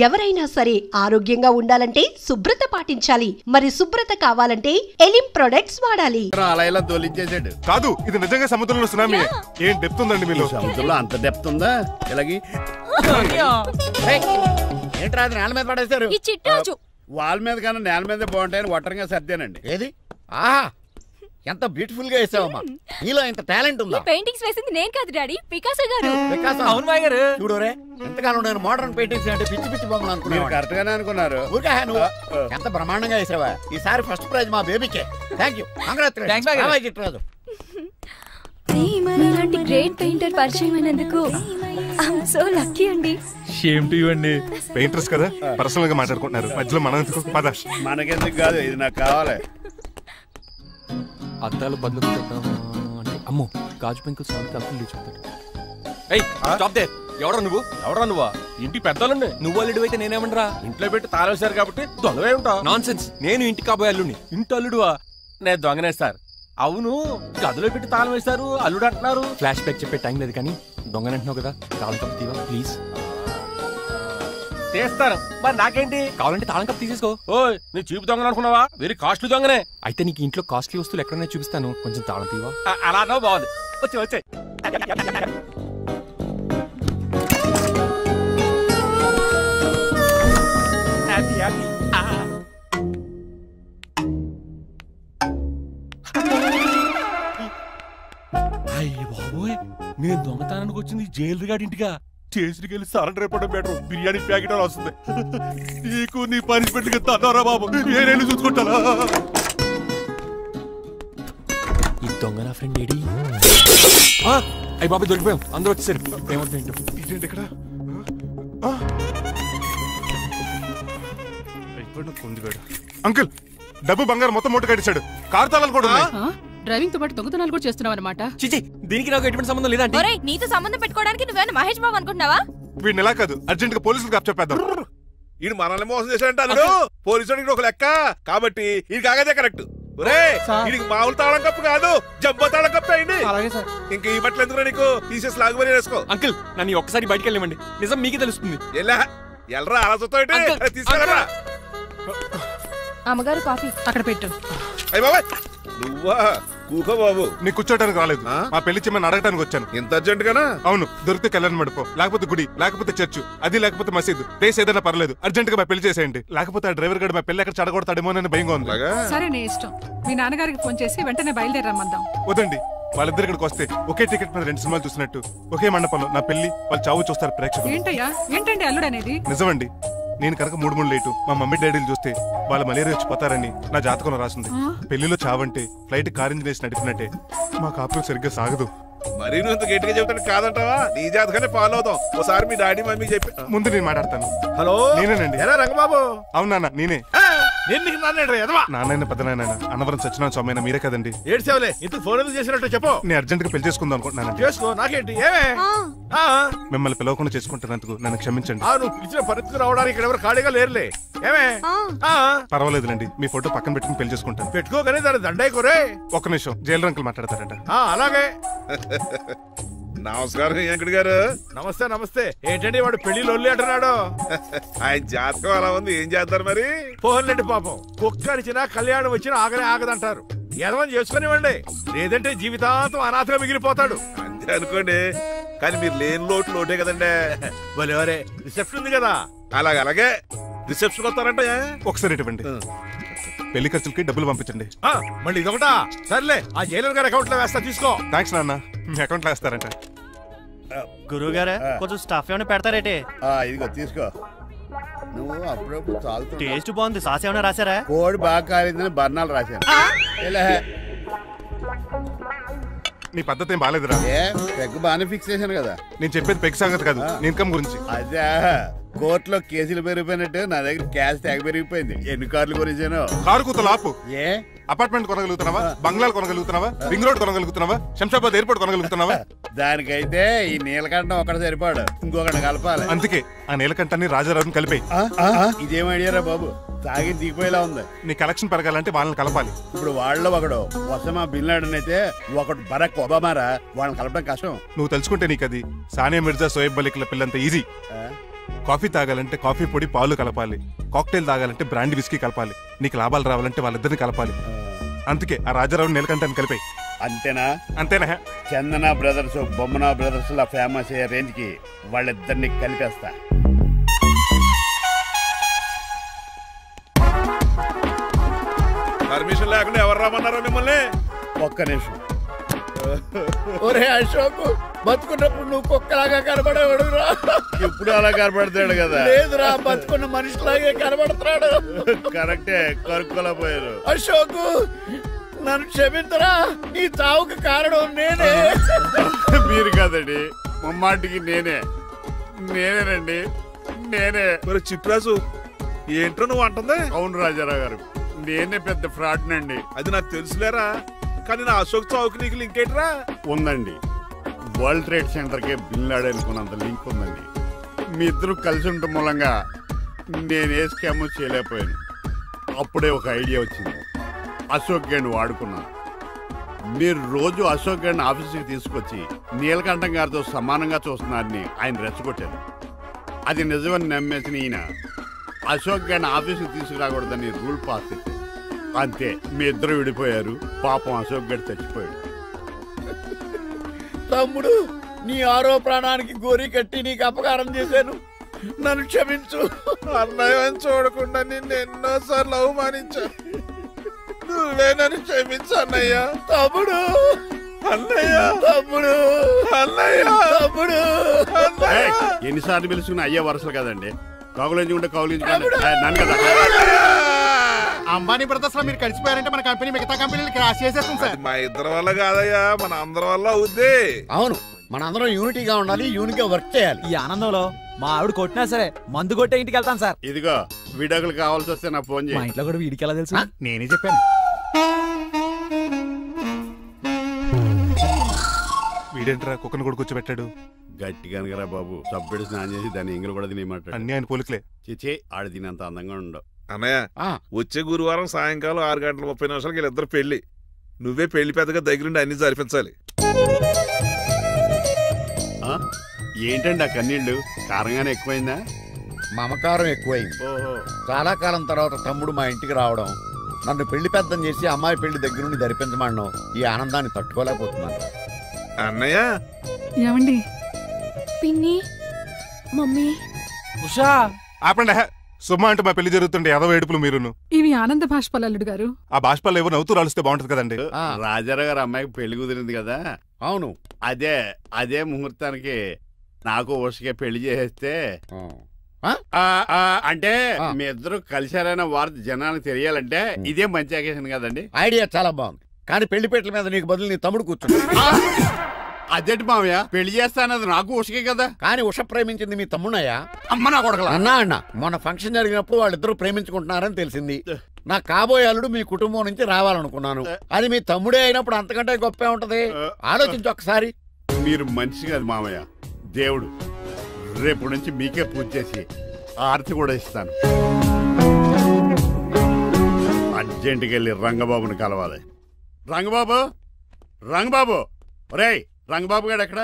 ఎవరైనా సరే ఆరోగ్యంగా ఉండాలంటే శుభ్రత పాటించాలి. మరి శుభ్రత కావాలంటే ఎలిం ప్రొడక్ట్స్ వాడాలి. అలా ఇలా తోలించేసాడు. కాదు, ఇది నిజంగా సముద్రంలో సునామీ. ఏం డెప్త్ ఉందండి మీలో? సముద్రంలో అంత డెప్త్ ఉందా? ఇలాగి ఏంట్రా అది నేల మీద పడేశారు? వాల్ మీద కన్నా నేల మీద బాగుంటాయని ఒట్టరంగా సర్దానండి. ఏది ఆహా, ఎంత బ్యూటిఫుల్ గా వేసావమ్మా. నీలో ఇంత టాలెంట్ ఉందా? పెయింటింగ్స్ వేసింది నేను కాదు డాడీ, పికాసో గారు. అవును మాయ గారు. చూడరే, ఎంతకాలం నేను మోడర్న్ పెయింటింగ్స్ అంటే పిచ్చి పిచ్చి బొమ్మలు అనుకున్నాను. కరెక్ట్ గానే అనుకున్నారు. ఊరికే నువ్వు ఎంత బ్రహ్మాండంగా వేసావా. ఈసారి ఫస్ట్ ప్రైజ్ మా బేబీకే. Thank you. కంగ్రాట్స్. ఇలాంటి గ్రేట్ పెయింటర్ పరిచయం అయినందుకు ఐఎమ్ సో లక్కీ అండి. షేమ్ టు యు అండి. పెయింటర్స్ కదా, పర్సనల్ గా మాట్లాడుకుంటున్నారు. మధ్యలో మనం ఎందుకు? పద. మనకెందుకు కాదు, ఇది నాకు కావాలి. అద్దాలు బదులు అంటే అమ్మో, గాజు పెంకులు సౌండ్ కంపెనీ చూస్తాడు. ఎవరా నువ్వు? ఎవరా నువ్వా? ఇంటి పెద్దలుండి. నువ్వు అల్లుడు అయితే నేనేమంటరా? ఇంట్లో పెట్టి తాళేశారు కాబట్టి దొంగవే ఉంటావు. Non sense. నేను ఇంటి కాబోయే అల్లుడిని. ఇంటి అల్లుడువా? నేను దొంగనే సార్. అవును, గదిలో పెట్టి తాళం వేశారు, అల్లుడు అంటున్నారు. ఫ్లాష్ బ్యాక్ చెప్పే టైం లేదు కానీ దొంగనంటున్నావు కదా, తాళం కప్పు తీవా ప్లీజ్. తీస్తాను, మరి నాకేంటి? కావాలంటే తాళం కప్పు తీసేసుకో. ఓయ్, నీ చీపు దొంగను అనుకున్నావా? వెరీ కాస్ట్లీ దొంగనే. అయితే నీకు ఇంట్లో కాస్ట్లీ వస్తువులు ఎక్కడైనా చూపిస్తాను, కొంచెం తాళం తీవా. అలా అన్నావు, బాగుంది. వచ్చే అయ్యి బాబోయ్, నేను దొంగతనానికి వచ్చింది జైలు గాడి ఇంటిగా. స్టేషన్కి వెళ్ళి సరెండర్ అయిపోవడం బెటర్. బిర్యానీ ప్యాకెట్ వస్తుంది. నీకు నీ పనిష్మెంట్ తన్నారా బాబు, నేనేళ్ళు చూసుకుంటానా? ఈ దొంగ నా ఫ్రెండ్ ఏడి? అయ్యి బాబు దొరికిపోయాం, అందరూ వచ్చేసారు. ఏమవుతుంది ఇక్కడ? అంకుల్, డబ్బు బంగారం మొత్తం మూట కట్టించాడు. కారు తాళాలు కూడా ఉన్నాయి. డ్రైవింగ్ తో పాటు దొంగతనాలు కూడా చేస్తున్నావు అనమాట. చిచి, దీనికి నాకు ఎటువంటి సంబంధం లేదండి. ఒరేయ్, నీతో సంబంధం పెట్టుకోవడానికి నువ్వేనా మహేష్ బాబు అనుకుంటున్నావా? వీడిని ఎలా కాదు, అర్జెంట్ గా పోలీసులకు అప్పచెప్పేద్దాం. ఈడు మనల్ని మోసం చేశాడంటారు. పోలీసుడికి ఒక లెక్క కాబట్టి ఇది కాగదే కరెక్ట్. వీడికి మామూలు తాళం కప్పు కాదు, జంబో తాళం కప్పు అయింది. ఇంకా ఈ బట్టలు ఎందుకు నీకు? తీసేసి లాగుమని వేసుకో. అంకుల్, నన్ను ఒక్కసారి బయటకు వెళ్ళమండి, నిజం మీకే తెలుస్తుంది. ఎల్రా అలా చూస్తావు, తీసుకెళ్ళరా. అమ్మగారు కాఫీ అక్కడ పెట్టు. అయ్య బాబాయ్, నువ్వా? కూకో బాబు. నీ కూర్చోటానికి రాలేదు, మా పెళ్లి చెమ్మని అడగటానికి వచ్చాను. ఇంత అర్జెంట్ గానా? అవును, దొరికితే కళ్యాణ్ మండపో, లేకపోతే గుడి, లేకపోతే చర్చ్, అది లేకపోతే మసీదు, ప్లేస్ ఏదైనా పర్లేదు. అర్జెంట్ గా మా పెళ్లి చేసేయండి, లేకపోతే ఆ డ్రైవర్ గడు మా పెళ్లి ఎక్కడ చెడగొడతాడేమో అని భయంగా ఉంది. సరే, నీ ఇష్టం. మీ నాన్నగారికి ఫోన్ చేసి వెంటనే బయలుదేరమ్మందాం. వదండి, వాళ్ళిద్దరు ఇక్కడికి వస్తే ఒకే టికెట్ మీద 2 సినిమాలు చూసినట్టు ఒకే మండపంలో నా పెళ్లి వాళ్ళ చావు చూస్తారు ప్రేక్షకులు. ఏంటయ్యా, ఏంటండి అల్లుడు అనేది? నిజమండి, నేను కనుక 3 లేటు మా మమ్మీ డాడీలు చూస్తే వాళ్ళ మలేరియా వచ్చిపోతారని నా జాతకంలో రాసింది. పెళ్లిలో చావంటే ఫ్లైట్ కార్ ఇంజిన్ వేసి నడిపినట్టే. మా కాపురం సరిగ్గా సాగదు. మరి నువ్వు ఇంత గట్టిగా చెప్తాను కాదంటావా? నీ జాతకాన్ని ఫాలో అవుతాం. ఒకసారి మీ డాడీ మమ్మీ చెప్పి ముందు నేను మాట్లాడతాను. హలో, నేనేనండి. ఎలా రంగబాబు? అవునా, నేనే. నాన్న పెద్ద నాయన అన్నవరం సత్యనారాయణ స్వామి అయినా మీరే కదండి. ఏడ్చేవలే, ఇంత ఫోన్ ఎందుకు చేసినట్టు చెప్పు. నేను అర్జెంట్ గా పెళ్లి చేసుకుందాం అనుకుంటున్నాను. చేసుకో, నాకేంటి? మిమ్మల్ని పిలవకుండా చేసుకుంటున్నందుకు నన్ను క్షమించండి. నువ్వు పిలిచిన పరిస్థితి రావడానికి ఇక్కడ ఎవరు ఖాళీగా లేరులే. ఏమే? పర్వాలేదులేండి, మీ ఫోటో పక్కన పెట్టుకుని పెళ్లి చేసుకుంటాను. పెట్టుకోగానే దాని దండైకోరే. ఒక్క నిమిషం, జైలు రంకులు మాట్లాడతారంట. అలాగే. నమస్కారం వెంకట గారు. నమస్తే నమస్తే. ఏంటండి వాడు పెళ్లి లొల్లి అంటున్నాడు? ఆయన జాతకం అలా ఉంది, ఏం చేస్తారు మరి? పోన్లేండి పాపం, కుక్క అరిచినా కళ్యాణం వచ్చినా ఆగనే ఆగదంటారు. ఎదవని చేసుకునివ్వండి, లేదంటే జీవితాంతం అనాథగా మిగిలిపోతాడు. అంతే అనుకోండి, కానీ మీరు లేని లోటే కదండి. భలేవరే, రిసెప్షన్ ఉంది కదా. అలాగే రిసెప్షన్ వస్తారంటే ఒకసారి ఇవ్వండి, పెళ్లి ఖర్చులకి డబ్బులు పంపించండి. మళ్ళీ ఇదొకటా? సర్లే, ఆ జైలర్ గారి అకౌంట్ లో వేస్తా, తీసుకో. థ్యాంక్స్ నాన్న, మీ అకౌంట్ లో వేస్తారంట. గురువు గారు కొంచెం స్టఫ్ ఏమైనా పెడతారేటే? ఇదిగో తీసుకో. నువ్వు అప్పుడప్పుడు చాలు. టేస్ట్ బాగుంది. సాస్ ఏమైనా రాశారా? కోడి బాగా కాలిందని బర్ణాలు రాశాను. నీ పద్ధతి ఏం బాగాలేదురా. పెగ్ బాగానే ఫిక్స్ చేశాను కదా. నేను చెప్పేది పెగ్ సంగతి కాదు, ఇన్కమ్ గురించి. అదే, కోర్టులో కేసులు పెరిగిపోయినట్టు నా దగ్గర క్యాష్ తెగ పెరిగిపోయింది. ఎన్ని కార్లు కొనిచ్చాను? కారు కూతలు ఆపు. ఏ అపార్ట్మెంట్ కొనగలుగుతున్నావా? బంగ్లాలు కొనగలుగుతున్నావా? రింగ్ రోడ్ కొనగలుగుతున్నావా? శంషాబాద్ ఎయిర్పోర్ట్ కొనగలుగుతున్నావా? దానికైతే ఈ నీలకంఠం ఒకటి సరిపాడు, ఇంకొకటి కలపాలి. అందుకే ఆ నీలకంఠాన్ని రాజారావుని కలిపి. ఇదేం ఐడియారా బాబు, తాగి దిగిపోయేలా ఉంది. నీ కలెక్షన్ పెరగాలంటే వాళ్ళని కలపాలి. ఇప్పుడు వాళ్ళలో ఒకడు ఒసామా బిన్ లాడెన్ అయితే ఒకడు బరాక్ ఒబామారా, వాళ్ళని కలపడం కష్టం. నువ్వు తెలుసుకుంటే నీకు అది సానియా మిర్జా, సోయబ్ మలిక్ల పిల్లంత ఈజీ. కాఫీ తాగాలంటే కాఫీ పొడి పాలు కలపాలి, కాక్టైల్ తాగాలంటే బ్రాండ్ విస్కీ కలపాలి, నీకు లాభాలు రావాలంటే వాళ్ళిద్దరిని కలపాలి. అందుకే ఆ రాజారావు నీలకంఠాన్ని కలిపాయి. అంతేనా? అంతేనా? చందన బ్రదర్స్ బొమ్మన బ్రదర్స్ లా ఫేమస్ అయ్యే రేంజ్ కి వాళ్ళిద్దరిని కలిపేస్తా. పర్మిషన్ లేకుండా ఎవరు రమ్మన్నారో మిమ్మల్ని? ఒక్క నిమిషం. ఒరే అశోక్, బతుకున్నప్పుడు నువ్వు కుక్కలాగా కనబడేవాడురా. ఇప్పుడు అలా కనబడతాడు కదా? లేదురా, బతుకున్న మనిషిలాగే కనబడతాడు. కరెక్టే, కరుక్కోలేకపోయారు. అశోక్, నన్ను క్షమించరా, నీ చావుకి కారణం నేనే. మీరు కాదండి, ముమ్మాటికి నేనేనండి, నేనే. మరి చిట్రాజు ఏంటో నువ్వు అంటుంది? అవును రాజారావు గారు, నేనే పెద్ద ఫ్రాడ్ నండి. అది నాకు తెలుసులేరా, కానీ నా అశోక్ చావుకి నీకు లింక్ ఏంట్రా? ఉందండి, వరల్డ్ ట్రేడ్ సెంటర్ కి బిల్ ఆడనుకున్నంత లింక్ ఉందండి. మీ ఇద్దరు కలిసి ఉండటం మూలంగా నేను ఏ స్కామ్ చేయలేకపోయాను. అప్పుడే ఒక ఐడియా వచ్చింది, అశోక్ గడిని వాడుకున్నాను. మీరు రోజు అశోక్ గడిని ఆఫీస్కి తీసుకొచ్చి నీలకంఠం గారితో సమానంగా చూస్తున్నారని ఆయన రెచ్చగొట్టారు. అది నిజమని నమ్మేసిన ఈయన అశోక్ గడిని ఆఫీస్కి తీసుకురాకూడదని రూల్ పాస్ చేశారు. అంతే, మీ ఇద్దరు విడిపోయారు. పాపం అశోక్ గడి చచ్చిపోయాడు. తమ్ముడు, నీ ఆరో ప్రాణానికి గోరి కట్టి నీకు అపకారం చేశాను, నన్ను క్షమించు. అన్నయ్యని చూడకుండా నిన్ను ఎన్నోసార్లు అవమానించాను, నువ్వే నన్ను క్షమించు అన్నయ్య. తమ్ముడు, అన్నయ్య, తమ్ముడు, అన్నయ్య, తమ్ముడు. ఎన్నిసార్లు పిలుచుకున్న అయ్యే వరుసలు కదండి. కౌగులించుకుంటే కౌగులించుకుంటే నన్ను కదా. అంబానీ బ్రదర్స్ లో మీరు కలిసిపోయారంటే మన కంపెనీ మిగతా కంపెనీలు క్రాష్ చేసేస్తాం సార్. మా ఇద్దరి వల్ల కాదయ్యా, మన అందరి వల్ల అవుద్ది. అవును, మన అందరం యూనిటీగా ఉండాలి, యూనిట్గా వర్క్ చేయాలి. ఈ ఆనందంలో మా ఆవిడ కొట్టినా సరే మందు కొట్టే ఇంటికి వెళ్తాను సార్. ఇదిగో, విడాకులు కావాల్సి వస్తే నాకు ఫోన్ చేయి. మా ఇంట్లో కూడా వీడికి ఎలా తెలుసు? నేనే చెప్పాను. వీడేంట్రా కుక్కను కూడా కూర్చోబెట్టాడు? గట్టిగా అనగరా బాబు, సబ్బెడు స్నానం చేసి దాన్ని ఎంగిలి కూడా తినేమాట. అన్ని ఆయన పోలికలే. చిచే, ఆడ తినంత అందంగా ఉండవు. అన్నయ్య, వచ్చే గురువారం సాయంకాలం 6:30 వీళ్ళిద్దరు పెళ్లి. నువ్వే పెళ్లి పెద్దగా దగ్గరుండి అన్ని జరిపించాలి. ఏంటండి ఆ కన్నీళ్ళు? కారంగానే ఎక్కువైందా? మమకారం ఎక్కువైంది. చాలా కాలం తర్వాత తమ్ముడు మా ఇంటికి రావడం, నన్ను పెళ్లి పెద్దం చేసి అమ్మాయి పెళ్లి దగ్గరుండి జరిపించమన్నాం. ఈ ఆనందాన్ని తట్టుకోలేకపోతున్నాను. అన్నయ్య, ఏమండి? పిన్ని, మమ్మీ. ఉషా, ఆపండి. సుమా అంటే మా పెళ్లి జరుగుతుండే ఎదవ ఏడుపులు మీరును. ఇవి ఆనంద బాష్పాలు అల్లుడు గారు. ఆ బాష్పాలు ఏవో నవ్వుతూ రాలిస్తే బాగుంటది కదండి. రాజారావు గారు అమ్మాయికి పెళ్లి కుదిరింది కదా? అవును, అదే ముహూర్తానికి నాకు ఉషకే పెళ్లి చేసేస్తే, అంటే మీ ఇద్దరు కలిశారైన వార్త జనానికి తెలియాలంటే ఇదే మంచి అకేషన్ కదండి. ఐడియా చాలా బాగుంది, కానీ పెళ్లి పెట్టల మీద నీకు బదులు నీ తమ్ముడు కూర్చుంది. అదేంటి మామయ్య, పెళ్లి చేస్తానది నాకు ఉషకే కదా? కానీ ఉష ప్రేమించింది మీ తమ్ముడయ్యా. అమ్మ నా కొడకలా. అన్నా మొన్న ఫంక్షన్ జరిగినప్పుడు వాళ్ళిద్దరూ ప్రేమించుకుంటున్నారని తెలిసింది. నా కాబోయే అల్లుడు మీ కుటుంబం నుంచి రావాలనుకున్నాను. అది మీ తమ్ముడే అయినప్పుడు అంతకంటే గొప్పే ఉంటది. ఆలోచించి ఒకసారి. మీరు మనిషి కాదు మామయ్య, దేవుడు. రేపు నుంచి మీకే పూజ చేసి ఆర్తి కూడా ఇస్తాను. అర్జెంటుకి వెళ్ళి రంగబాబుని కలవాలి. రంగబాబు, రంగబాబు, ఒరేయ్ రంగబాబు గారు ఎక్కడ?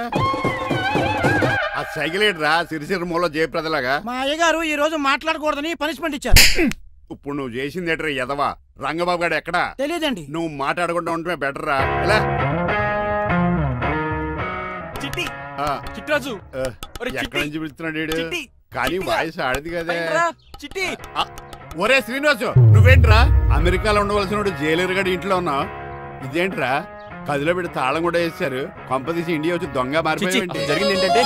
ఆ సైకిల్ ఏంట్రా సిరిసిరి మూల జయప్రదలాగా? మా అయ్యగారు ఈ రోజు మాట్లాడకూడదని పనిష్మెంట్ ఇచ్చారు. ఇప్పుడు నువ్వు చేసింది ఏంట్రా ఎదవా? రంగబాబు గారు ఎక్కడా? తెలియదండి. నువ్వు మాట్లాడకుండా ఉండటమే బెటర్ రా. ఎలా చిట్రాజు ఎక్కడి నుంచి పిలుస్తున్నాడు? కానీ వాయిస్ ఆడది కదా. ఒరే శ్రీనివాసు, నువ్వేంట్రా అమెరికాలో ఉండవలసిన జైలర్ ఇంట్లో ఉన్నావు? ఇదేంట్రా కదిలో పెట్టి తాళం కూడా వేశారు. కొంపదీసి ఇండియా వచ్చి దొంగ మారిపోయింది. జరిగింది ఏంటంటే,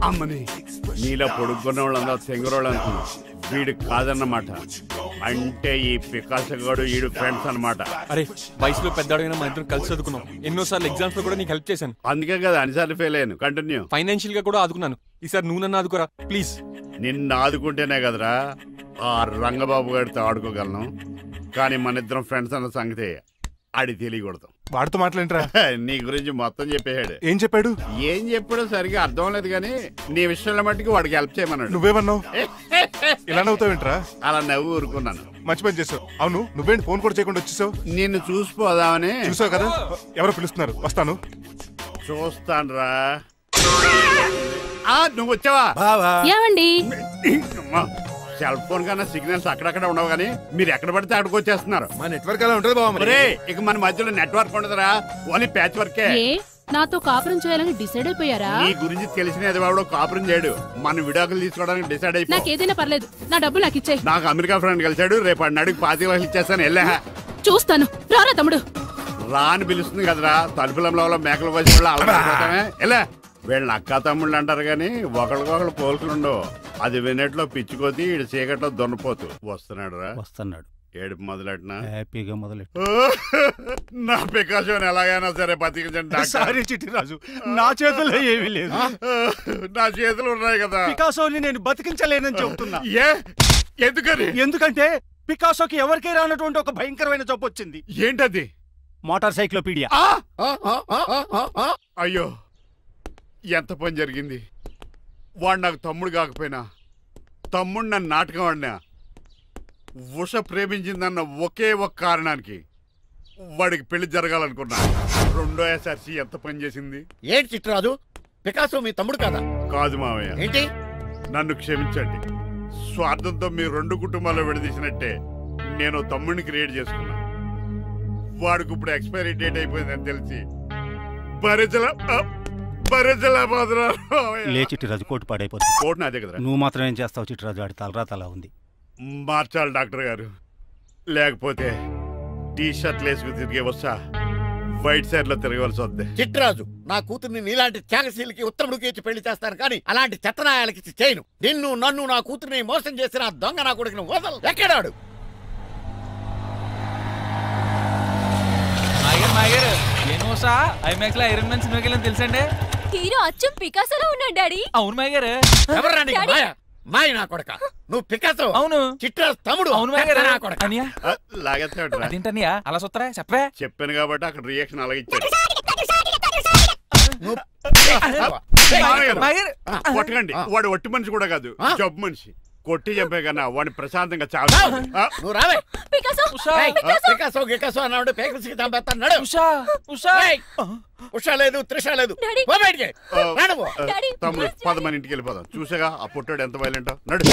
అమ్మని నీలో పొడుక్కున్న వాళ్ళందరూ తెంగరోళ్ళు అనుకున్నా. వీడు కాదన్నమాట. అంటే ఈ పికాసగాడు వీడు ఫ్రెండ్స్ అనమాట. అరే వయసులో పెద్దవాడైనా మన ఇద్దరం కలిసి చదువుకున్నాం. ఎన్నోసార్లు ఎగ్జామ్స్ లో కూడా నీకు హెల్ప్ చేశాను. అందుకే కదా అన్నిసార్లు ఫెయిల్ అయ్యాను. కంటిన్యూ. ఫైనాన్షియల్ గా కూడా ఆదుకున్నాను. ఈసారి నువ్వు నన్ను ఆదుకోరా ప్లీజ్. నిన్ను ఆదుకుంటేనే కదరా ఆ రంగబాబు గారితో ఆడుకోగలను. కానీ మన ఇద్దరం ఫ్రెండ్స్ అన్న సంగతి ఆడి తెలియకూడదు. వాడితో మాట్లాడరా? నీ గురించి మొత్తం చెప్పేశాడు. ఏం చెప్పాడు? ఏం చెప్పాడో సరిగా అర్థం లేదు, కానీ నీ విషయంలో మట్టుకు వాడికి హెల్ప్ చేయమన్నాడు. నువ్వేమన్నావు? ఇలా నవ్వుతావేంట్రా? అలా నవ్వు ఊరుకున్నాను. మంచి పని చేసావు. అవును నువ్వేంటి ఫోన్ కూడా చేయకుండా వచ్చేసావు? నిన్ను చూసిపోదామని. చూసావు కదా, ఎవరో పిలుస్తున్నారు, వస్తాను. చూస్తానురా. నువ్వు వచ్చావా? ఏమండి సెల్ ఫోన్ కన్నా సిగ్నల్స్ అక్కడక్కడ ఉండవు కానీ మీరు ఎక్కడ పడితే అక్కడికి వచ్చేస్తున్నారు. మా నెట్వర్క్ అలా ఉంటుంది బాబు. ఇక మన మధ్యలో నెట్వర్క్ ఉండదురా, ఓన్లీ ప్యాచ్ వర్కే. నాతో కాపురం చేయాలని డిసైడ్ అయిపోయారా? నీ గురించి తెలిసిన ఎదవాడు కాపురం చేయడు. మన విడాకులు తీసుకోవడానికి డిసైడ్ అయిపో. నాకు ఏదైనా పర్లేదు, నా డబ్బులు నాకు ఇచ్చేయి. నాకు అమెరికా ఫ్రెండ్ కలిసాడు, రేపు అడిగి 25 లక్షలు ఇచ్చేస్తాను. వెళ్ళా చూస్తాను. రారా తమ్ముడు. రాని పిలుస్తుంది కదరా, తలుపులంలో మేకలు వచ్చి అలవాటమే. వెళ్ళా. వీళ్ళని అక్క తమ్ముళ్ళు అంటారు కానీ ఒకరికొకరు పోల్చులుండవు. అది వినట్లో పిచ్చుకోతి, ఇటు చీకట్లో దొన్నపోతు. వస్తున్నాడు రా. వస్తున్నాడు. ఏడుపు మొదలెట్నా? హ్యాపీగా మొదలెట్టు. నా పికాసోని ఎలాగైనా సరే బతికించండి. సారీ చిట్టిరాజు, నా చేతుల్లో ఏమీ లేదు. నా చేతులు ఉన్నాయి కదా. పికాసోని నేను బతికించలేనని చెబుతున్నా. ఎందుకని? ఎందుకంటే పికాసోకి ఎవరికే రానటువంటి ఒక భయంకరమైన జబ్బు వచ్చింది. ఏంటది? Motor cyclopaedia. అయ్యో, ఎంత పని జరిగింది. వాడు నాకు తమ్ముడు కాకపోయినా తమ్ముడు నన్ను నాటకం ఆడినా ఉష ప్రేమించిందన్న ఒకే ఒక కారణానికి వాడికి పెళ్లి జరగాలనుకున్నా. రెండో ఎస్ఆర్సి ఎంత పని చేసింది. ఏంటి చిట్రాజు, పికాసో మీ తమ్ముడు కాదా? కాదు మావయ్య. ఏంటి? నన్ను క్షమించండి. స్వార్థంతో మీ రెండు కుటుంబాలు విడదీసినట్టే నేను తమ్ముడిని క్రియేట్ చేసుకున్నా. వాడికి ఇప్పుడు ఎక్స్పైరీ డేట్ అయిపోయిందని తెలిసి లే చిట్టిరాజు, కోటు పాడైపోతుంది. కోటు నాదే కదా. నువ్వు మాత్రం ఏం చేస్తావు చిట్టిరాజు? ఆడి తలరా తలా ఉంది. మార్చాలి డాక్టర్ గారు, లేకపోతే టీ షర్ట్లు వేసుకుని తిరిగే వస్తా వైట్ సైడ్ లో తిరగవలసి వద్దే. చిట్రాజు, నా కూతుర్ని నీలాంటి త్యాగశీలకి ఉత్తముడికి ఇచ్చి పెళ్లి చేస్తాను కానీ అలాంటి చెత్తనాయాలకి ఇచ్చి చేయను. నిన్ను నన్ను నా కూతుర్ని మోసం చేసిన దొంగ నా కొడుకుని వదలు. ఎక్కడాడు? తెలుసండి, హీరో అచ్చం పికాసోలో ఉన్నాడు డాడీ. అవును మాయ గారు. ఎవరండి మాయ నా కొడక? నువ్వు పికాసో? అవును. చిట్రాజు తమ్ముడు? అవును మాయ గారు. లాగేస్తాడు. అలా చూస్తారా? చెప్పే. చెప్పాను కాబట్టి అక్కడ రియాక్షన్ అలాగే ఇచ్చాడు. కొట్టకండి, వాడు ఒట్టి మనిషి కూడా కాదు, జబ్బు మనిషి. కొట్టి చంపే కన్నా వాడిని ప్రశాంతంగా చాలు. నువ్వు రావే. పికాసో అన్నాడు, పేకసికి చంపేస్తాడు. ఉషా లేదు, త్రిష లేదు. తమ్ముడు పద, మన ఇంటికి వెళ్ళిపోదాం. చూసాగా ఆ పుట్టాడు ఎంత వైలెంట్. నడు.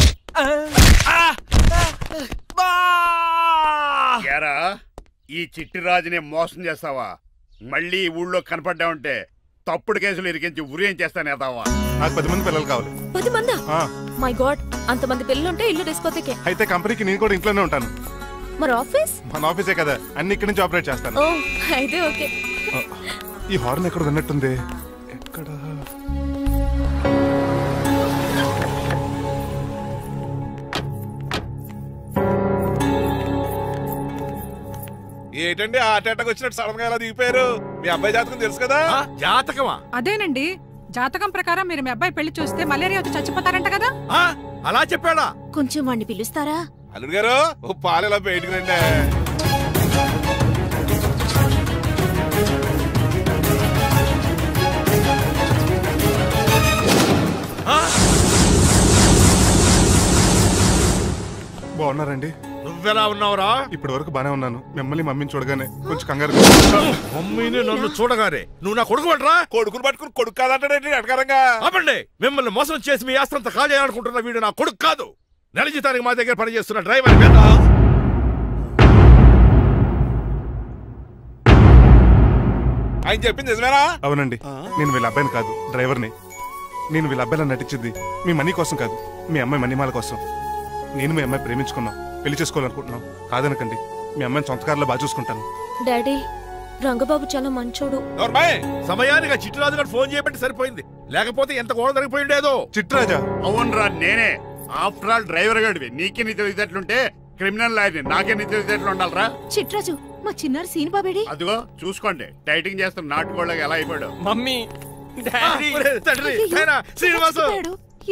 ఏరా, ఈ చిట్టిరాజుని మోసం చేస్తావా? మళ్ళీ ఈ ఊళ్ళో కనపడ్డావంటే తప్పుడు కేసులు ఇరికించి ఉరేం చేస్తాను ఎదావా. నాకు 10 మంది పిల్లలు కావాలి. 10 మందా? మై గాడ్, అంతమంది పిల్లలుంటే ఇల్లు డిస్కోతేకే. అయితే కంపెనీకి నేను కూడా ఇంట్లోనే ఉంటాను. మరి ఆఫీస్? మన ఆఫీసే కదా, అన్ని ఇక్కడి నుంచి ఆపరేట్ చేస్తాను. అయితే ఓకే. ఈ హార్న్ ఎక్కడ విన్నట్టుంది. ఎక్కడ? ఏంటండి హార్ట్ అటాక్ వచ్చినట్టు సడన్ గా ఎలా దిగిపోయారు? మీ అబ్బాయి జాతకం తెలుసు కదా? జాతకమా? అదేనండి, జాతకం ప్రకారం మీరు మీ అబ్బాయి పెళ్లి చూస్తే మలేరియా వచ్చి చచ్చిపోతారంట కదా. అలా చెప్పాడా? కొంచెం వాడిని పిలుస్తారా? అల్లుడు గారు, ఓ పాలు ఇలా బయటకు రండి. బాగున్నారండి? నువ్వెలా ఉన్నావురా? ఇప్పటి వరకు బానే ఉన్నాను. మిమ్మల్ని మమ్మీని చూడగానే కొంచెం కంగారు. మమ్మీని నన్ను చూడగానే నువ్వు నా కొడుకు అంటరా? కొడుకుని పట్టుకుని కొడుకు కాదంటాడేంటి అడగారంగా? అవ్వండి, మిమ్మల్ని మోసం చేసి మీ ఆస్తంతా కాజేయాలనుకుంటున్న వీడు నా కొడుకు కాదు. నెల జీతానికి మా దగ్గర పనిచేస్తున్న డ్రైవర్ మీద. ఆయన చెప్పింది నిజమేనా? అవునండి, నేను వీళ్ళ అబ్బాయిని కాదు, డ్రైవర్ని. నేను వీళ్ళ అబ్బాయిలా నటించింది మీ మనీ కోసం కాదు, మీ అమ్మాయి మణిమాల కోసం. నేను మీ అమ్మాయి ప్రేమించుకున్నాం, పెళ్లి చేసుకోవాలనుకుంటున్నాం. కాదనకండి, మీ అమ్మాయిని సొంత కారులో బాగా చూసుకుంటాను. డాడీ, రంగబాబు చాలా మంచోడు. సమయానికి చిట్టిరాజు గారు ఫోన్ చేయబట్టి సరిపోయింది, లేకపోతే ఎంత గోడ జరిగిపోయిండేదో. చిట్టిరాజా? అవునరా, నేనే. ఆఫ్టర్ ఆల్ డ్రైవర్ గడివి. నీకే నీ తెలివితేటలుంటే క్రిమినల్ లాయర్ని, నాకే నీ తెలివితేటలు ఉండాలరా. చిట్రాజు, మా చిన్నారు సీన్ బాబేడి. అదిగో చూసుకోండి, టైటింగ్ చేస్తున్న నాటుకోళ్ళగా ఎలా అయిపోయాడు. మమ్మీ,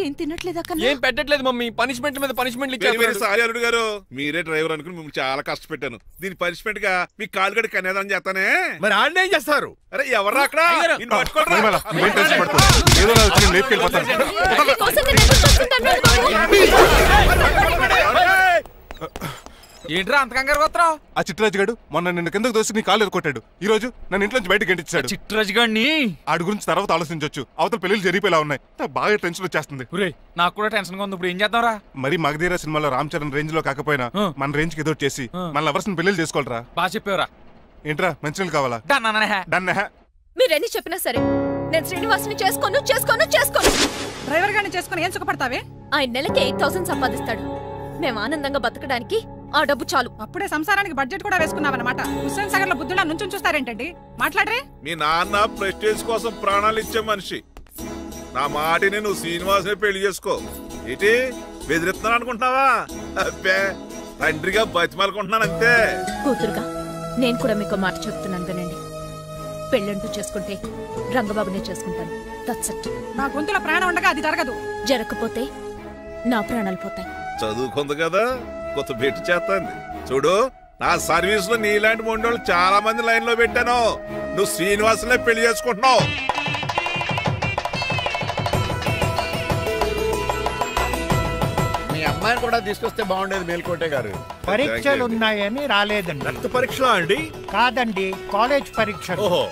ఏం తినట్లేదు అక్క. ఏం పెట్టట్లేదు మమ్మీ, పనిష్మెంట్ మీద పనిష్మెంట్. సారీ అల్లుడు గారు, మీరే డ్రైవర్ అనుకుని మిమ్మల్ని చాలా కష్టపెట్టాను. దీని పనిష్మెంట్ గా మీ కాలు గడి కన్యాదానం చేస్తానే. మరి ఆడిని ఏం చేస్తారు? అరే ఎవరు అక్కడ? ఏంట్రా అంత కంగారు పోతున్నావు? ఆ చిట్రాజు గారు మొన్న నిన్ను కిందకు దోసి నీ కాలు ఎదుకొట్టాడు. ఈ రోజు నన్ను ఇంట్లో నుంచి బయటకు గంటించాడు. చిట్రాజు గారిని ఆడి గురించి తర్వాత ఆలోచించవచ్చు. అవతల పెళ్లిళ్ళు జరిగిపోయేలా ఉన్నాయి. నాకు బాగా టెన్షన్ వచ్చేస్తుంది. నాకు కూడా టెన్షన్ గా ఉంది. ఇప్పుడు ఏం చేద్దాంరా? మరి మగధీర సినిమాలో రామ్ చరణ్ రేంజ్ లో కాకపోయినా మన రేంజ్ కి ఏదో చేసి మన లవర్స్ ని పెళ్లిళ్ళు చేసుకోవాలరా. బాగా చెప్పేవరా. ఏంట్రా మంచినీళ్ళు కావాలా? డన్. మీరెన్ని చెప్పినా సరే నేను శ్రీనివాసుని చేసుకోను. డ్రైవర్ గారిని చేసుకుని ఏం సుఖపడతావే? ఆయన నెలకి 8,000 సంపాదిస్తాడు. మేము ఆనందంగా బతకడానికి ఆ డబ్బు చాలు. అప్పుడే సంసారానికి బడ్జెట్ కూడా వేసుకున్నావన్నమాట. హుస్సేన్ సాగర్ లో బుద్ధులా నుంచి చూస్తారేంటండి? మాట్లాడరే. మీ నాన్న ప్రెస్టేజ్ కోసం ప్రాణాలు ఇచ్చే మనిషి. నా మాటిని నువ్వు శ్రీనివాసుని పెళ్లి చేసుకో. ఏంటి బెదిరిస్తున్నాను అనుకుంటున్నావా? అబ్బే తండ్రిగా బతిమాలకుంటున్నాను అంతే. కూతురుగా నేను కూడా మీకు మాట చెప్తున్నాను వినండి. పెళ్ళంటూ చేసుకుంటే రంగబాబునే చేసుకుంటాను. నా గొంతులో ప్రాణం ఉండగా అది జరగదు. జరగకపోతే నా ప్రాణాలు పోతాయి. చదువుకుంది కదా, కొత్త బెట్టి చేస్తాంది. చూడు, నా సర్వీస్ లో నీలాంటి మొండోళ్ళు చాలా మంది లైన్ లో పెట్టాను. నువ్వు శ్రీనివాసులే పెళ్లి చేసుకుంటున్నావు. మీ అమ్మాయిని కూడా తీసుకొస్తే బాగుండేది మేల్కోటే గారు. పరీక్షలు ఉన్నాయని రాలేదండి. రక్త పరీక్షలా అండి? కాదండి, కాలేజ్ పరీక్ష. ఓహో,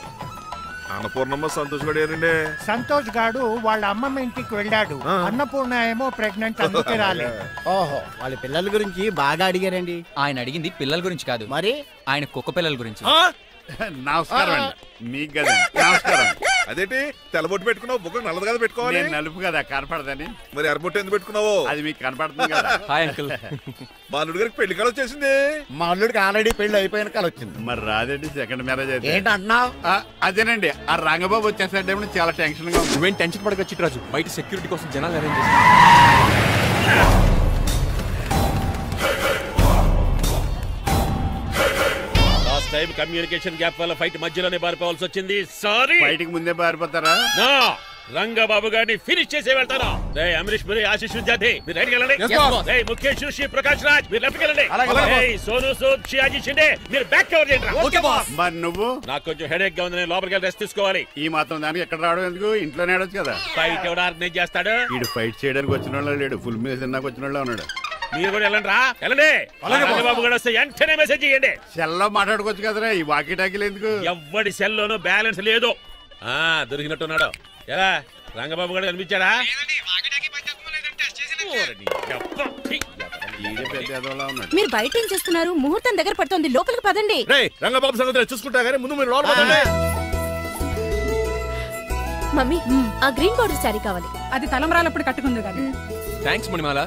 అన్నపూర్ణమ్మ సంతోష్ గడేనండి. సంతోష్ గాడు వాళ్ళ అమ్మమ్మ ఇంటికి వెళ్ళాడు. అన్నపూర్ణ ఏమో ప్రెగ్నెంట్, అందుకే రాలేదు. ఓహో, వాళ్ళ పిల్లల గురించి బాగా అడిగారండి. ఆయన అడిగింది పిల్లల గురించి కాదు, మరి ఆయన కుక్క పిల్లల గురించి. నమస్కారం అండి. మీకు కదా నమస్కారం. అదేంటి తెల్లబొట్టు పెట్టుకున్నావు? బుగ్గ నల్లది కదా పెట్టుకోవాలి. నలుపు కదా కనపడదని. మరి ఎర్రబొట్టు ఎందుకు పెట్టుకున్నావు? అది మీకు కనపడుతుంది కదా. Hi uncle. మా అల్లుడి గారికి పెళ్లి కాలం వచ్చేసింది. మా అల్లుడికి ఆల్రెడీ పెళ్లి అయిపోయిన కాలం వచ్చింది. మరి రాదండి, సెకండ్ మ్యారేజ్ అయితే. ఏంటంటున్నావు? అదేనండి, ఆ రంగబాబు వచ్చేసరికి చాలా టెన్షన్ గా ఉంది. నువ్వేం టెన్షన్ పడక చిట్రాజు, బయట సెక్యూరిటీ కోసం జనాలు అరేంజ్ చేస్తారు. టైం కమ్యూనికేషన్ గ్యాప్ వల్ల ఫైట్ మధ్యలోనే పారిపోవాల్సి వచ్చింది. సారీ. ఫైట్ కి ముందే పారిపోతారా? నా రంగబాబు గారిని ఫినిష్ చేసే వెళ్తారా? రే అమరీష్ పురి, ఆశీష్ విద్యార్థి మీరు రైట్ వెళ్ళండి. రే ముఖేష్ శ్రీ ప్రకాష్ రాజ్ మీరు లెఫ్ట్ వెళ్ళండి. రే సోను సూద్ షియాజీ షిండే మీరు బ్యాక్ కవర్ చేయండి. Okay boss. మరి నువ్వు? నాకు కొంచెం హెడేక్ గా ఉంది, నేను లోపలికి వెళ్ళి రెస్ట్ తీసుకోవాలి. ఈ మాత్రం దానికి ఎక్కడ రావడం ఎందుకు? ఇంట్లోనే ఆడొచ్చు కదా. ఫైట్ ఎవడు ఆర్గనైజ్ చేస్తాడు? వీడు ఫైట్ చేయడానికి వచ్చిన వాళ్ళు లేడు, ఫుల్ మీద తిన్నాక వచ్చిన వాళ్ళు ఉన్నాడు. మీరు కూడా వెళ్ళండి రా, వెళ్ళండి. రంగబాబు గారు వస్తే వెంటనే మెసేజ్ చేయండి. సెల్లో మాట్లాడుకోవచ్చు కదరా, ఈ వాకీ టాకీలు ఎందుకు? ఎవ్వడి సెల్లోనూ బ్యాలెన్స్ లేదు. దొరికినట్టున్నాడు. ఎలా రంగబాబు గారు కనిపించాడా? మీరు బయట ఏం చేస్తున్నారు? ముహూర్తం దగ్గర పడుతుంది, లోపలికి పదండి. రంగబాబు సంగతి చూసుకుంటా గానీ ముందు మీరు లోపల పదండి. మమ్మీ, ఆ గ్రీన్ బార్డర్ శారీ కావాలి. అది తలంబ్రాలప్పుడు కట్టుకుంది కానీ. థ్యాంక్స్ మణిమాల.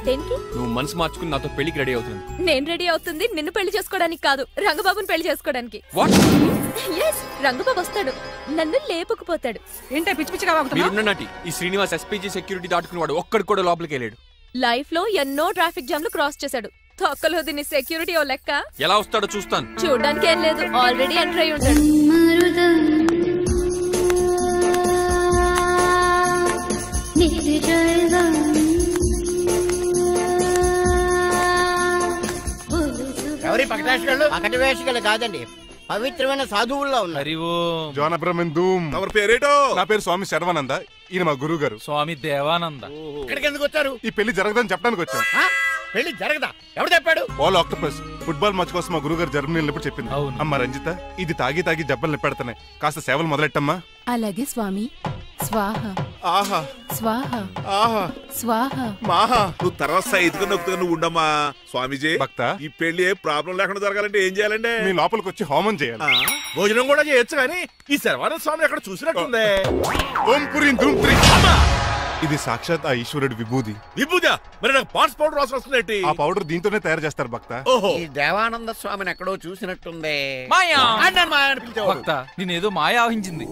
దేనికి? నువ్వు మనసు మార్చుకుని నాతో పెళ్లికి రెడీ అవుతుంది. నేను రెడీ అవుతుంది నిన్ను పెళ్లి చేసుకోవడానికి కాదు, రంగబాబుని పెళ్లి చేసుకోవడానికి. yes, రంగబాబు వస్తాడు, నన్ను లేపుకుపోతాడు. ఏంటే పిచ్చి పిచ్చిగా వాగుతున్నావు? మీరున్నటి ఈ శ్రీనివాస్ ఎస్పీజీ సెక్యూరిటీ దాటుకునేవాడు ఒక్కడు కూడా లోపలికి వెళ్ళాడు. లైఫ్ లో ఎన్నో ట్రాఫిక్ జామ్లు క్రాస్ చేశాడు. తొక్కలో దీన్ని సెక్యూరిటీ ఓ లెక్క. ఎలా వస్తాడో చూస్తాను. చూడడానికి ఏం లేదు, ఆల్రెడీ ఎంటర్ అయి ఉంటాడు. ఎవరి పకటాషిగాళ్ళు? పకటి వేషగాళ్ళు కాదండి, పవిత్రమైన సాధువుల్లో ఉన్నారు. జోన బ్రహ్మం. పేరేటో? నా పేరు స్వామి శర్వానంద. ఈయన మా గురువు గారు స్వామి దేవానంద. ఇక్కడికి ఎందుకు వచ్చారు? ఈ పెళ్లి జరగదని చెప్పడానికి వచ్చాం. పెళ్లి జరగదా? ఎవరు చెప్పాడు? ఆల్ ఆక్టోపస్ ఫుట్బాల్ మ్యాచ్ కోసం మా గురువు గారు జర్మనీ వెళ్ళినప్పుడు చెప్పింది. అమ్మ రంజిత, ఇది తాగి తాగి జబ్బలు నిప్పెడతాయి, కాస్త సేవలు మొదలెట్టమ్మా. అలాగే స్వామి. స్వాహ. ఆహా స్వాహ. ఆహా స్వాహ. మాహా. నువ్వు తర్వాత సైతుగా నొక్కుతుగా నువ్వు ఉండమ్మా. స్వామిజీ, భక్త, ఈ పెళ్లి ఏ ప్రాబ్లం లేకుండా జరగాలంటే ఏం చేయాలండి? మీ లోపలికి వచ్చి హోమం చేయాలి. భోజనం కూడా చేయొచ్చు కానీ ఈ శర్వానంద స్వామి ఎక్కడ చూసినట్టుంది. ఓం పురి ధూమ్ త్రి. ఇది సాక్షాత్ ఆ ఈశ్వరుడు విభూది. విభూదా? మరి నాకు పాట్స్ పౌడర్ అవసరం వస్తుంది. ఆ పౌడర్ దీంతోనే తయారు చేస్తారు భక్త. ఓహో, ఈ దేవానంద స్వామిని ఎక్కడో చూసినట్టుంది. మాయా భక్త, నేనేదో మాయా ఆహించింది.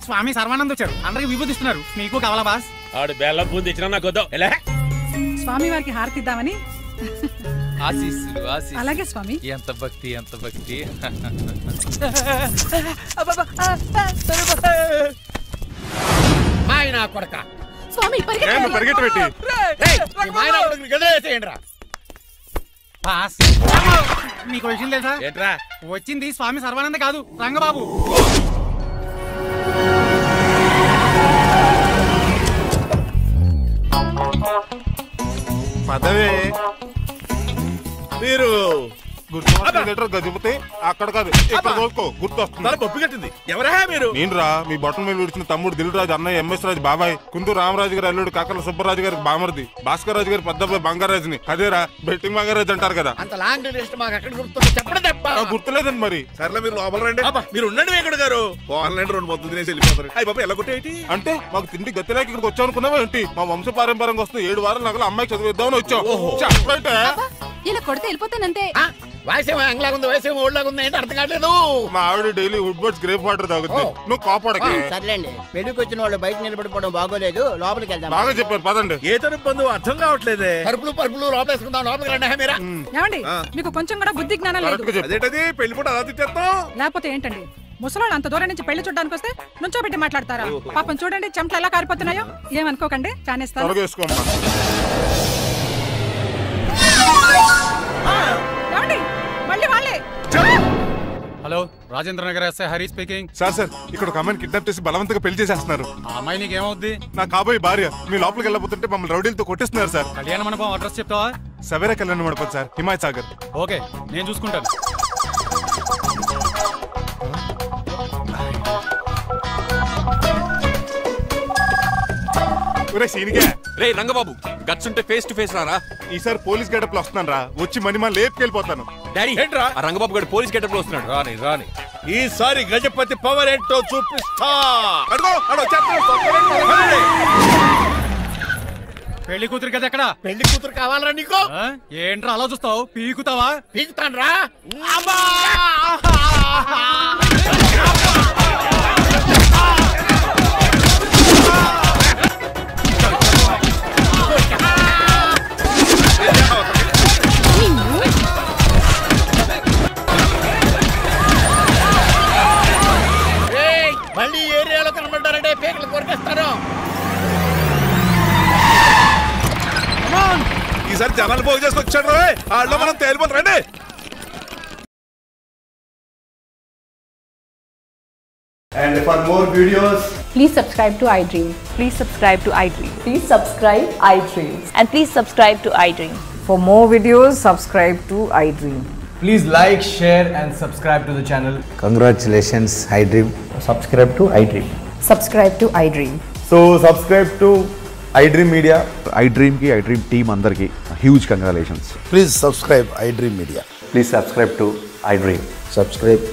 స్వామి సర్వానంద్ వచ్చారు, అందరికి విభూతిస్తున్నారు. నీకు కావాలా బాస్? ఆడు బెల్లం బూంది ఇచ్చినా నాకు వద్దు. స్వామి వారికి హారతి ఇద్దామని. ఆశీస్సులు ఆశీస్సులు. అలాగే స్వామి. ఎంత భక్తి ఎంత భక్తి. మాయన కొడక. స్వామి పరిగెట్టబెట్టి మీకు విషయం తెలుసా? ఏంట్రా? వచ్చింది స్వామి సర్వానంద కాదు, రంగబాబు. పదవే మీరు గజపతి అక్కడ కాదు ఇక్కడ తోలుకో గుర్తొస్తుంది పప్పు కట్టింది ఎవరా మీరు నేను రా మీ బొట్టల మీద విడిచిన తమ్ముడు దిల్ రాజు అన్నయ్య ఎంఎస్ రాజు బాబాయ్ కుందూరు రామరాజు గారు అల్లుడు కాకల సుబ్బరాజు గారికి బామర్ది భాస్కర్ రాజు గారి పెద్ద బంగారాజుని అదేరా బెట్టింగ్ బంగారాజు అంటారు కదా అంత లాంగ్ లిస్ట్ మాకు ఎక్కడ గుర్తుంది చెప్పండి తప్ప గుర్తులేదండి మరి సర్లే మీరు లోపల రండి మీరు ఉండండి వెంకట గారు ఆన్లైన్ 2 మొత్తం తినేసి వెళ్ళిపోతారు అయ్యి బాబా ఎలా కొట్టేటి అంటే మాకు తిండి గతిలేక ఇక్కడికి వచ్చాం అనుకున్నావా ఏంటి మా వంశ పారంపర్యంగా వస్తే 7 వారాలు నగలు అమ్మాయి చదివిద్దామని వచ్చాం చెప్పంటే ఇలా కొడితే వెళ్ళిపోతానంతే వయసేమో ఎంగ్లాగా ఉంది వయసేమో ఓల్డ్లాగా ఉంది ఏంటి అర్థం కావట్లేదు మా ఆవిడ daily Woodward's gripe water తాగుతుంది నువ్వు కాపాడకి సర్లేండి పెళ్లికి వచ్చిన వాళ్ళు బయట నిలబడిపోవడం బాగోలేదు లోపలికి వెళ్దాం బాగా చెప్పారు పదండి ఏ తరపు బంధువు అర్థం కావట్లేదే పరుపులు లోపలేసుకుందాం లోపలికి రండి మీరా ఏమండి మీకు కొంచెం కూడా బుద్ధి జ్ఞానం లేదు అదేంటది పెళ్లి కూడా అలా తిట్టేస్తాం లేకపోతే ఏంటండి ముసలాడు అంత దూరం నుంచి పెళ్లి చూడడానికి వస్తే నుంచోబెట్టి మాట్లాడతారా పాపం చూడండి చెమటలు ఎలా కారిపోతున్నాయో ఏమనుకోకండి చానేస్తాను మళ్ళీ వాళ్ళే hello Rajendra Nagar SI Hari speaking. Sir ఇక్కడ ఒక అమ్మాయిని కిడ్నాప్ చేసి బలవంతంగా పెళ్లి చేసేస్తున్నారు. ఆ అమ్మాయి నీకేమవుద్ది? నా కాబోయే భార్య. మీ లోపలికి వెళ్ళబోతుంటే మమ్మల్ని రౌడీలతో కొట్టేస్తున్నారు సార్. కళ్యాణ మండపం అడ్రస్ చెప్తావా? సవేరా కళ్యాణ మండపం సార్, హిమాయత్ సాగర్. ఓకే నేను చూసుకుంటాను. రే రంగబాబు గట్స్ ఉంటే ఫేస్ టు ఫేస్ రారా. ఈసారి పోలీస్ గెటప్ లో వస్తున్నాను రా, వచ్చి మనీ మా లేపుకెళ్ళిపోతాను. డాడీ ఆ రంగబాబు గారు పోలీస్ గెటప్ లో వస్తున్నాడు. రాని రాని ఈసారి గజపతి పవర్ ఏంటో చూపిస్తా. పెళ్లి కూతురు కదా ఎక్కడ? పెళ్లి కూతురు కావాలరా నీకు? ఏంట్రా అలా చూస్తావు? పీకుతావా? పీకుతాను రా. మళ్ళీ ఏరియాలో కనబడ్డారంటే పేకలు కొరికేస్తారు. ఈసారి జనాలు పోగు చేసుకొచ్చాడు. వాళ్ళు మనం తేలిపోతారండి. And for more videos, please subscribe to iDream. Please subscribe to iDream. Please subscribe iDream. And please subscribe to iDream. For more videos, subscribe to iDream. please like, share and subscribe to the channel. Congratulations, iDream. Subscribe to iDream. Subscribe to iDream. So subscribe to iDream Media. iDream ki iDream team andarki huge congratulations. Please subscribe iDream Media. Please subscribe to iDream. Subscribe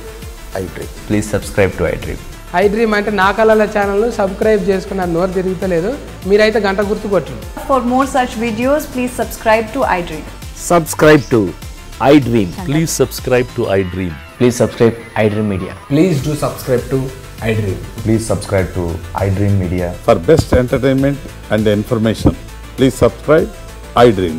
iDream. Please subscribe to iDream. iDream అంటే నా కళల channel subscribe చేసుకున్న నోరు తిరుగుతలేదు. మీరైతే గంట గుర్తు కొట్టండి. For more such videos, please subscribe to iDream. Subscribe to iDream. Please subscribe to iDream. Please subscribe iDream Media. Please do subscribe to iDream. Please subscribe to iDream Media. For best entertainment and information, please subscribe iDream.